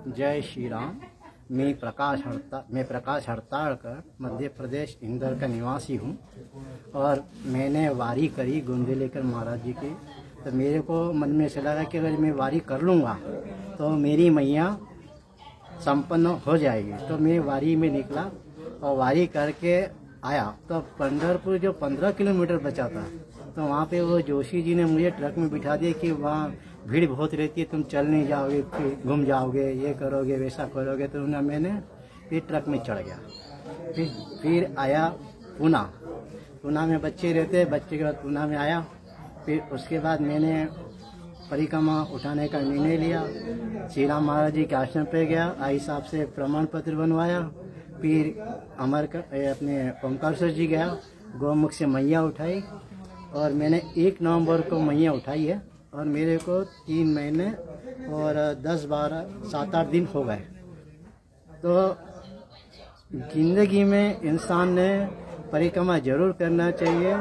जय श्री राम। मैं प्रकाश हड़तालकर मध्य प्रदेश इंदौर का निवासी हूँ और मैंने वारी करी गुंदेलेकर महाराज जी की। तो मेरे को मन में ऐसा लगा कि अगर मैं वारी कर लूँगा तो मेरी मैया संपन्न हो जाएगी। तो मैं वारी में निकला और वारी करके आया। तो पंढरपुर जो 15 किलोमीटर बचा था, तो वहाँ पे वो जोशी जी ने मुझे ट्रक में बिठा दिया कि वहाँ भीड़ बहुत रहती है, तुम चल नहीं जाओगे, फिर घूम जाओगे, ये करोगे वैसा करोगे। तो मैंने फिर ट्रक में चढ़ गया। फिर आया पूना में बच्चे रहते, बच्चे के बाद पूना में आया। फिर उसके बाद मैंने परिक्रमा उठाने का निर्णय लिया। श्री राम महाराज जी के आश्रम पे गया, आई साहब से प्रमाण पत्र बनवाया। फिर अपने ओमकारेश्वर जी गया, गौमुख से मैया उठाई और मैंने 1 नवंबर को मैया उठाई है और मेरे को 3 महीने और 7-8 दिन हो गए। तो जिंदगी में इंसान ने परिक्रमा जरूर करना चाहिए।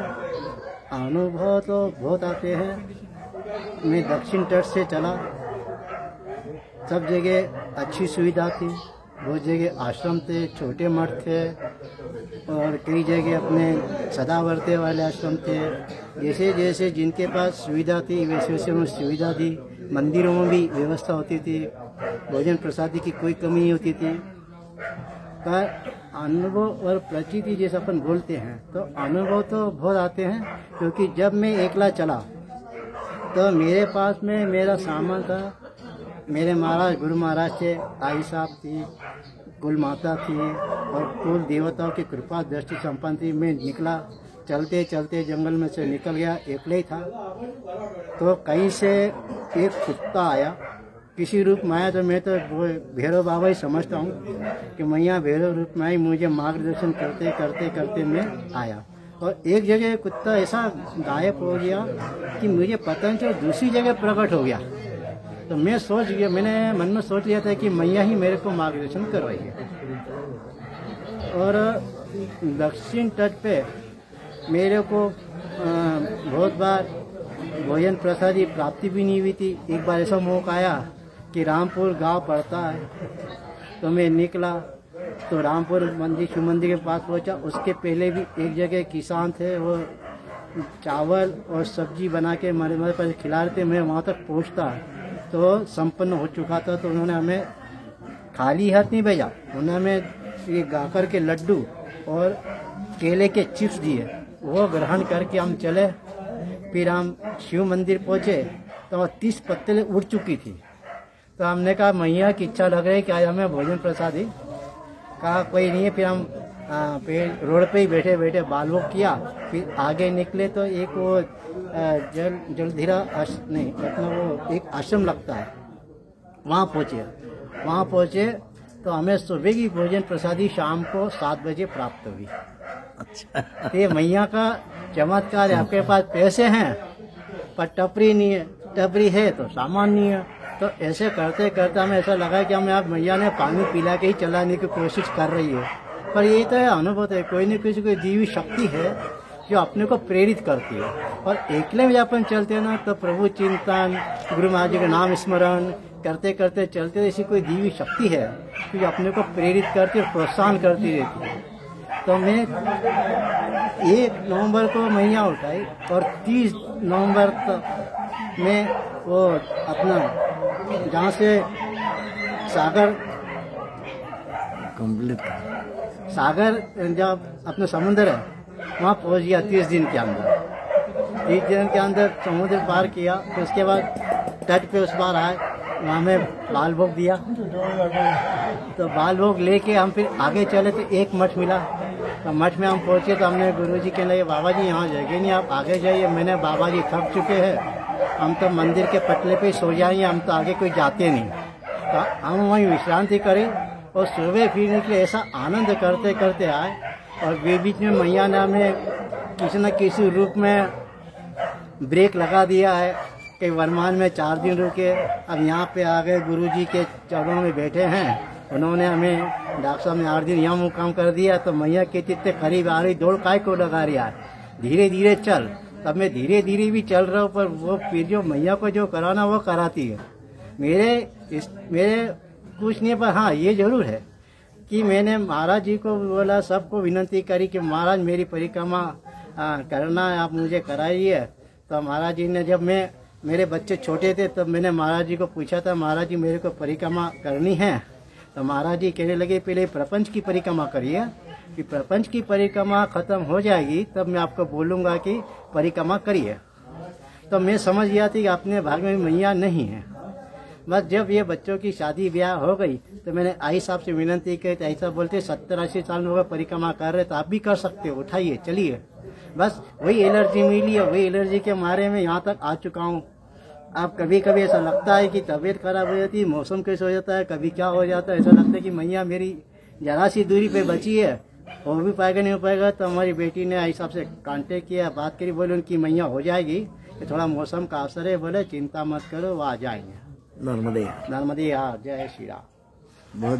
अनुभव तो बहुत आते हैं। मैं दक्षिण तट से चला, सब जगह अच्छी सुविधा थी, बहुत जगह आश्रम थे, छोटे मठ थे और कई जगह अपने सदावर्ते वाले आश्रम थे। जैसे जैसे जिनके पास सुविधा थी वैसे वैसे उन्हें सुविधा दी। मंदिरों में भी व्यवस्था होती थी, भोजन प्रसादी की कोई कमी नहीं होती थी। पर अनुभव और प्रचिति जैसे अपन बोलते हैं, तो अनुभव तो बहुत आते हैं। क्योंकि जब मैं एकला चला तो मेरे पास में मेरा सामान था। मेरे महाराज गुरु महाराज थे, आई साहब थी, कुल माता थी और कुल देवताओं की कृपा दृष्टि संपन्न थी। मैं निकला, चलते चलते जंगल में से निकल गया, अकेले ही था। तो कहीं से एक कुत्ता आया, किसी रूप में आया। तो मैं तो भैरव बाबा ही समझता हूँ कि मैया भैरव रूप में आई, मुझे मार्गदर्शन करते करते करते मैं आया। और एक जगह कुत्ता ऐसा गायब हो गया कि मुझे पता नहीं चला, दूसरी जगह प्रकट हो गया। तो मैं सोच गया, मैंने मन में सोच लिया था कि मैया ही मेरे को मार्गदर्शन कर रही है। और दक्षिण तट पे मेरे को बहुत बार भोजन प्रसादी प्राप्ति भी नहीं हुई थी। एक बार ऐसा मौका आया कि रामपुर गांव पड़ता है, तो मैं निकला तो रामपुर मंदिर शिव मंदिर के पास पहुंचा। उसके पहले भी एक जगह किसान थे, वो चावल और सब्जी बना के हमारे पास खिला रहे थे। मैं वहाँ तक पहुँचता तो संपन्न हो चुका था। तो उन्होंने हमें खाली हाथ नहीं भेजा, उन्होंने हमें ये गाकर के लड्डू और केले के चिप्स दिए, वो ग्रहण करके हम चले। फिर हम शिव मंदिर पहुँचे तो 30 पत्तलें उड़ चुकी थी। तो हमने कहा मैया की इच्छा लग रही है कि आज हमें भोजन प्रसादी। कहा कोई नहीं है। फिर हम रोड पे ही बैठे बैठे बालभोग किया। फिर आगे निकले तो एक वो जलधीरा नहीं अपना वो एक आश्रम लगता है, वहाँ पहुँचे तो हमें सुबह की भोजन प्रसादी शाम को 7 बजे प्राप्त हुई। अच्छा, ये मैया का चमत्कार है। आपके पास पैसे हैं पर टपरी नहीं है, टपरी है तो सामान नहीं है। तो ऐसे करते करते हमें ऐसा लगा कि हमें आप मैया ने पानी पिला के ही चलाने की कोशिश कर रही है। पर ये तो है अनुभव है, कोई न किसी कोई दी हुई शक्ति है जो अपने को प्रेरित करती है। और अकेले में अपन चलते हैं ना, तो प्रभु चिंतन, गुरु महाराज जी का नाम स्मरण करते करते चलते, ऐसी कोई दी हुई शक्ति है जो अपने को प्रेरित करती और प्रोत्साहन करती रहती है। तो मैं 1 नवंबर को मैया उठाई और 30 नवंबर तक मैं वो अपना जहाँ से सागर जब अपना समुद्र है वहाँ पहुँच गया 30 दिन के अंदर। 30 दिन के अंदर समुद्र पार किया। तो उसके बाद तट पे उस बार आए, वहाँ में बाल भोग दिया। तो बाल भोग लेके हम फिर आगे चले तो एक मठ मिला। तो मठ में हम पहुँचे तो हमने गुरुजी के लिए, बाबा जी यहाँ जगह नहीं, आप आगे जाइए। मैंने बाबा जी थक चुके हैं, हम तो मंदिर के पटले पे सो जाएंगे, हम तो आगे कोई जाते नहीं। तो हम वहीं विश्रांति करें और सुबह फिर निकले। ऐसा आनंद करते करते आए और बीच में मैया ने हमें किसी न किसी रूप में ब्रेक लगा दिया है कि वर्मान में 4 दिन रुके, अब यहाँ पे आ गए, गुरुजी के चरणों में बैठे हैं। उन्होंने हमें डॉक्टर साहब ने 8 दिन यहाँ मुकाम कर दिया। तो मैया के इतने करीब आ रही, दौड़ काय को लगा रही है, धीरे धीरे चल। तब मैं धीरे धीरे भी चल रहा हूँ, पर वो फिर जो मैया को जो कराना वो कराती है। मेरे कुछ नहीं है, पर हाँ ये जरूर है कि मैंने महाराज जी को बोला, सबको विनती करी कि महाराज मेरी परिक्रमा करना है, आप मुझे कराइए। तो महाराज जी ने, जब मेरे बच्चे छोटे थे तब मैंने महाराज जी को पूछा था, महाराज जी मेरे को परिक्रमा करनी है। तो महाराज जी कहने लगे पहले प्रपंच की परिक्रमा करिए, कि प्रपंच की परिक्रमा खत्म हो जाएगी तब मैं आपको बोलूँगा कि परिक्रमा करिए। तो मैं समझ गया थी कि अपने भाग में मैया नहीं है। बस जब ये बच्चों की शादी ब्याह हो गई तो मैंने आई साहब से विनती की, तो ऐसा बोलते 70-80 साल हो गए परिक्रमा कर रहे, तो आप भी कर सकते हो, उठाइए चलिए। बस वही एलर्जी मिली है, वही एलर्जी के मारे में यहाँ तक आ चुका हूँ। अब कभी कभी ऐसा लगता है कि तबीयत खराब हो जाती है, मौसम कैसे हो जाता है, कभी क्या हो जाता है, ऐसा लगता है कि मैया मेरी जरा सी दूरी पे बची है, हो भी पाएगा नहीं हो पाएगा। तो हमारी बेटी ने आई साहब से कांटेक्ट किया, बात करी, बोले उनकी मैया हो जाएगी, कि थोड़ा मौसम का असर है, बोले चिंता मत करो वो आ जाएंगे। नर्मदे नर्मदे, जय श्री राम। बहुत